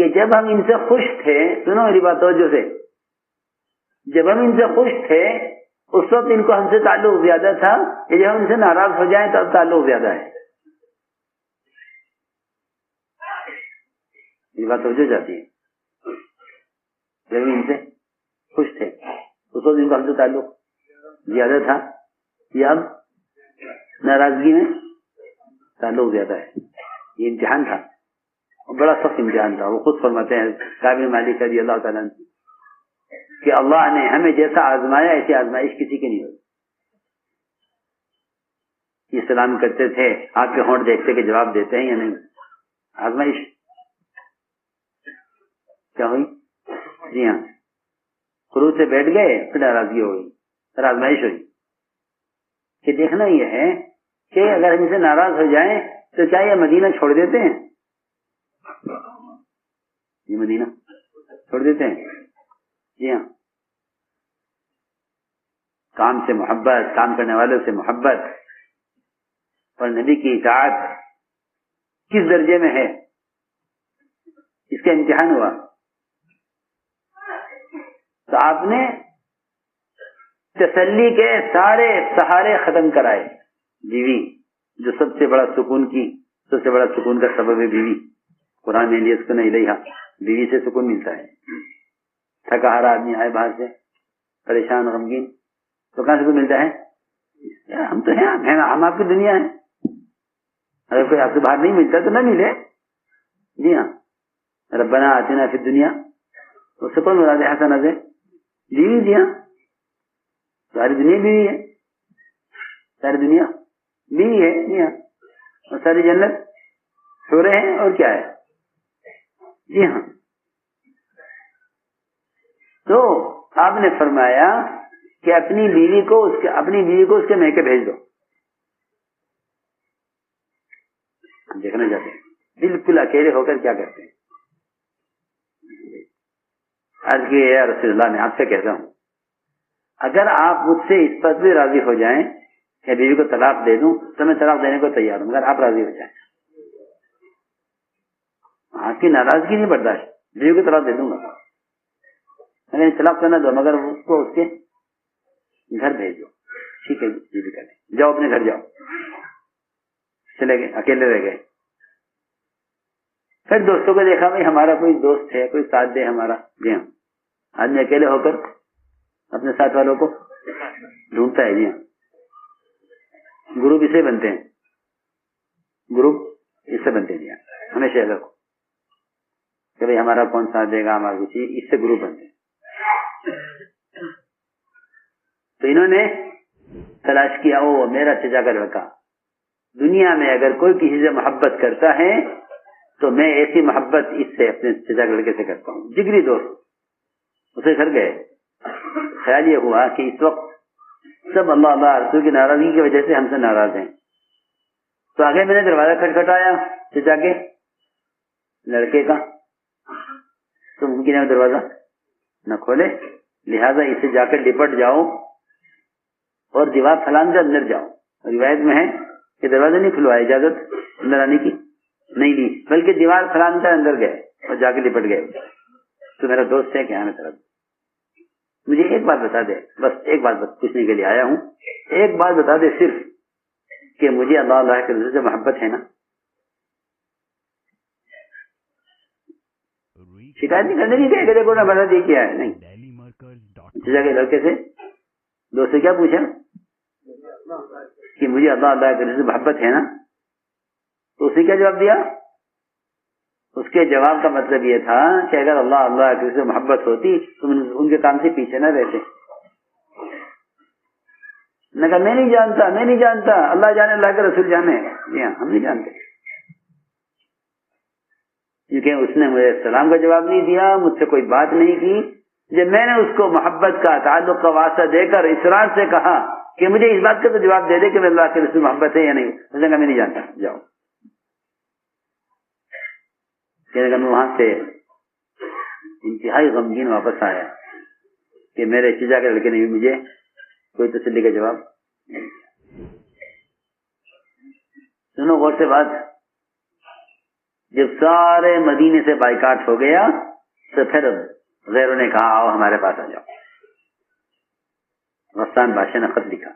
کہ جب ہم ان سے خوش تھے، سنو میری بات توجہ سے، جب ہم ان سے خوش تھے اس وقت ان کو ہم سے تعلق زیادہ تھا، کہ جب ہم ان سے ناراض ہو جائیں تو اب تعلق زیادہ ہے. یہ بات توجہ جاتی ہے. جب ان سے خوش تھے اس وقت ان کو ہم سے تعلق زیادہ تھا، یا اب ناراضگی میں تعلق زیادہ ہے. یہ امتحان تھا، بڑا سخت امتحان تھا. وہ خود فرماتے ہیں کعب مالک رضی اللہ تعالیٰ عنہ کہ اللہ نے ہمیں جیسا آزمایا ایسی آزمائش کسی کی نہیں ہوئی. یہ سلام کرتے تھے، آپ کے ہونٹ دیکھتے کہ جواب دیتے ہیں یا نہیں. آزمائش کیا ہوئی؟ جی ہاں، خروج سے بیٹھ گئے پھر ناراضگی ہو گئی، پھر آزمائش ہوئی. کہ دیکھنا یہ ہے کہ اگر ہم سے ناراض ہو جائیں تو کیا یہ مدینہ چھوڑ دیتے ہیں؟ یہ مدینہ چھوڑ دیتے ہیں؟ جی ہاں. کام سے محبت، کام کرنے والوں سے محبت اور نبی کی اطاعت کس درجے میں ہے، اس کا امتحان ہوا. تو آپ نے تسلی کے سارے سہارے ختم کرائے. بیوی جو سب سے بڑا سکون کا سبب ہے بیوی. قرآن میں لیسکن الیہا، بیوی سے سکون ملتا ہے. تھکا ہارا آدمی آئے باہر سے پریشان غمگین تو کہاں سکون ملتا ہے؟ ہم تو ہیں، ہم آپ کی دنیا ہیں. اگر کوئی آپ سے باہر نہیں ملتا تو نہ ملے. جی ہاں، ربنا آتنا فی الدنیا، اس سے کون مراد ہے؟ حسنہ سے بیوی. جی ہاں، ساری دنیا بیوی ہے، ساری دنیا بیوی ہے. جی ہاں، اور ساری جنت چھوڑے ہیں اور کیا ہے. جی ہاں. تو آپ نے فرمایا کہ اپنی بیوی کو اس کے میکے بھیج دو. ہم دیکھنا چاہتے ہیں بالکل اکیلے ہو کر کیا کرتے ہیں. آج کی یا رسول اللہ میں آپ سے کہتا ہوں، اگر آپ مجھ سے اس پر بھی راضی ہو جائیں کہ بیوی کو طلاق دے دوں تو میں طلاق دینے کو تیار ہوں، اگر آپ راضی ہو جائیں. آپ کی ناراضگی نہیں برداشت، بیوی کو طلاق دے دوں گا. اگر طلاق کرنا دو مگر اس کو اس کے گھر بھیج دو. ٹھیک ہے جی بھی کریں، جاؤ اپنے گھر جاؤ. چلے گئے، اکیلے رہ گئے. پھر دوستوں کو دیکھا بھائی ہمارا کوئی دوست ہے، کوئی ساتھ دے ہمارا. جی ہاں، آدمی اکیلے ہو کر اپنے ساتھ والوں کو ڈھونڈتا ہے. جی ہاں، گروپ اسے بنتے ہیں، گروپ اس سے بنتے ہیں. ہمیشہ اگر کہ بھائی ہمارا کون ساتھ دے گا، ہمارا کچھ، اس سے گروپ بنتے ہیں. تو انہوں نے تلاش کیا، او میرا چچا کا لڑکا، دنیا میں اگر کوئی کسی سے محبت کرتا ہے تو میں ایسی محبت اس سے اپنے چچا کے لڑکے سے کرتا ہوں. جگری دوست. اسے گھر گئے. خیال یہ ہوا کہ اس وقت سب اللہ رسول کی ناراضگی کی وجہ سے ہم سے ناراض ہیں. تو آگے میں نے دروازہ کھٹکھٹایا چچا کے لڑکے کا، تو ممکن ہے دروازہ نہ کھولے، لہذا اسے جا کر لپٹ جاؤ اور دیوار پھلان کر اندر جاؤ. روایت میں ہے کہ دروازہ نہیں کھلوایا، اجازت اندر آنے کی نہیں لی، بلکہ دیوار پھلان کر اندر گئے اور جا کے لپٹ گئے. تو میرا دوست ہے کہ ہاں میں طرف مجھے ایک بات بتا دے، بس ایک بات پوچھنے کے لیے آیا ہوں، ایک بات بتا دے صرف کہ مجھے اللہ کے رسول سے محبت ہے نا. شکایت نہیں کرنے نہیں کہ دیکھو نہ بتا دے کیا ہے، نہیں. چچا کے لڑکے سے دوست سے کیا پوچھا کہ مجھے اللہ کے رسول سے محبت ہے نا. تو اس نے کیا جواب دیا؟ اس کے جواب کا مطلب یہ تھا کہ اگر اللہ کے رسول سے محبت ہوتی تو ان کے کام سے پیچھے نہ رہتے. نہ کہا میں نہیں جانتا، اللہ جانے، اللہ کے رسول جانے. جی ہاں، ہم نہیں جانتے، کیونکہ اس نے مجھے سلام کا جواب نہیں دیا، مجھ سے کوئی بات نہیں کی. جب میں نے اس کو محبت کا، تعلق کا واسطہ دے کر اصرار سے کہا کہ مجھے اس بات کا تو جواب دے دے کہ میں اللہ کے رسول محبت ہے یا نہیں، اس نے کہا میں نہیں جانتا، جاؤ. کہنے لگا میں وہاں سے انتہائی غمگین واپس آیا کہ میرے چچا کے لڑکے نے بھی مجھے کوئی تسلی کا جواب نہیں دیا. سنو غور سے بات، جب سارے مدینے سے بائیکاٹ ہو گیا تو پھر غیروں نے کہا آؤ ہمارے پاس آ جاؤ. غسان بادشاہ نے خط لکھا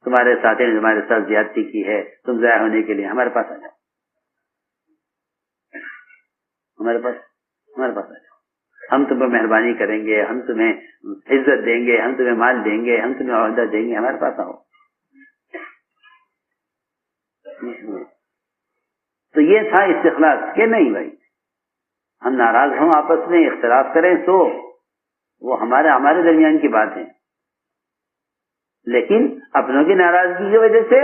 تمہارے ساتھی نے تمہارے ساتھ زیادتی کی ہے, تم ضائع ہونے کے لیے ہمارے پاس آ جاؤ, ہمارے پاس آ جاؤ, ہم تم پر مہربانی کریں گے, ہم تمہیں عزت دیں گے, ہم تمہیں مال دیں گے, ہم تمہیں عہدہ دیں گے, ہمارے پاس آؤ. تو یہ تھا استخلاص کہ نہیں بھائی ہم ناراض ہوں آپس میں اختلاف کریں تو وہ ہمارے درمیان کی بات ہے, لیکن اپنوں کی ناراضگی کی وجہ سے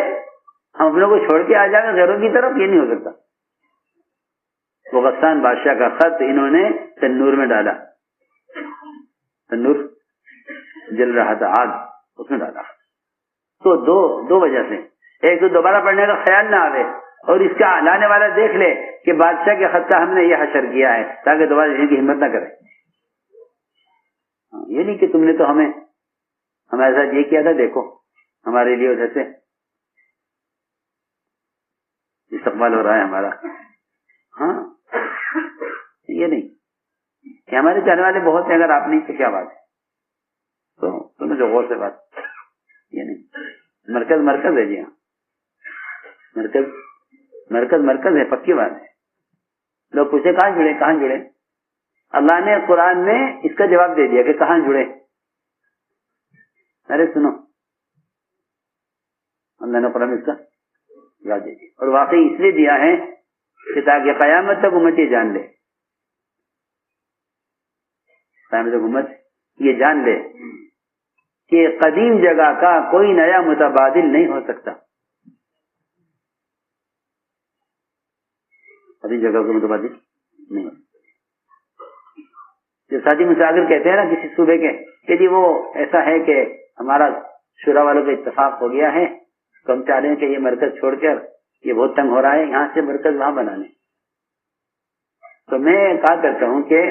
ہم اپنوں کو چھوڑ کے آ جائیں گے غیروں کی طرف, یہ نہیں ہو سکتا. وہ غسان بادشاہ کا خط انہوں نے تنور میں ڈالا, تنور جل رہا تھا, آگ اس میں ڈالا. تو دو وجہ سے, ایک تو دوبارہ پڑھنے کا خیال نہ آئے, اور اس کا لانے والا دیکھ لے کہ بادشاہ کے خط کا ہم نے یہ حشر کیا ہے, تاکہ دوبارہ لکھنے کی ہمت نہ کرے. یہ نہیں کہ تم نے تو ہمارے ساتھ یہ کیا تھا, دیکھو ہمارے لیے ادھر سے استقبال ہو رہا ہے ہمارا. ہاں یہ نہیں کہ ہمارے جانے والے بہت ہیں, اگر آپ نہیں تو کیا بات ہے, تو تمہیں جو غور سے بات, یہ نہیں. مرکز ہے جی, ہاں مرکز ہے, پکی بات ہے. لوگ پوچھے کہاں جڑے, اللہ نے قرآن میں اس کا جواب دے دیا کہ کہاں جڑے. ارے سنو, اللہ نے قرآن میں اس کا جواب دے دیا, اور واقعی اس لیے دیا ہے کہ تاکہ قیامت تک امت یہ جان لے, قیامت تک امت یہ جان لے کہ قدیم جگہ کا کوئی نیا متبادل نہیں ہو سکتا. قدیم جگہ کا متبادل نہیں. جو ساتھی مسافر کہتے ہیں نا کسی صوبے کے کہ جی وہ ایسا ہے کہ ہمارا شورا والوں کا اتفاق ہو گیا ہے, تو ہم چاہ رہے ہیں کہ یہ مرکز چھوڑ کر, یہ بہت تنگ ہو رہا ہے, یہاں سے مرکز وہاں بنانے. تو میں کہا کرتا ہوں کہ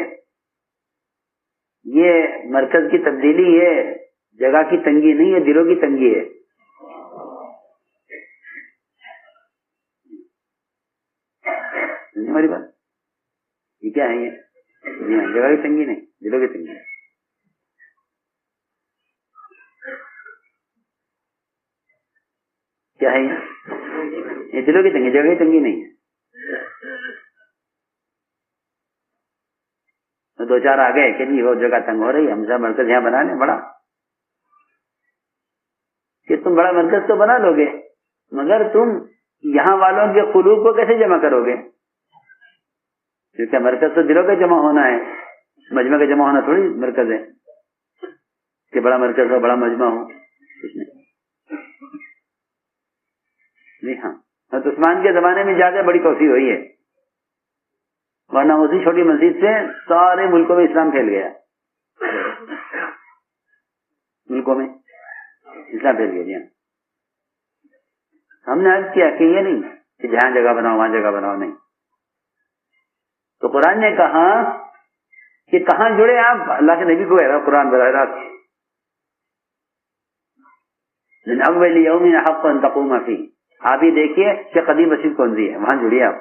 یہ مرکز کی تبدیلی یہ جگہ کی تنگی نہیں ہے, دلوں کی تنگی ہے. ہماری بات یہ کیا ہے, یہ جگہ کی تنگی نہیں, دلوں کی تنگی ہے. کیا ہے یہ دلوں کی تنگی, جگہ کی تنگی نہیں ہے. تو دو چار آ گئے کہ نہیں وہ جگہ تنگ ہو رہی ہے, ہم سب مرکز یہاں بنا لیں بڑا, کہ تم بڑا مرکز تو بنا لو گے, مگر تم یہاں والوں کے قلوب کو کیسے جمع کرو گے؟ کیونکہ مرکز تو دلوں کا جمع ہونا ہے, مجمع کا جمع ہونا تھوڑی مرکز ہے کہ بڑا مرکز ہو بڑا مجمع ہو. جی ہاں, حضرت عثمان کے زمانے میں زیادہ بڑی توسیع ہوئی ہے, ورنہ اسی چھوٹی مسجد سے سارے ملکوں میں اسلام پھیل گیا, ملکوں میں اسلام پھیل گیا. جی ہاں, ہم نے عرض کیا کہ یہ نہیں کہ جہاں جگہ بناؤ وہاں جگہ بناؤ, نہیں. تو قرآن نے کہا کہ کہاں جڑے آپ, اللہ کے نبی کو کہہ رہا قرآن براہ راست, من اول یوم حق ان تقوم فیہ, آپ ہی دیکھیے کہ قدیم مسجد کون سی ہے, وہاں جڑیے آپ.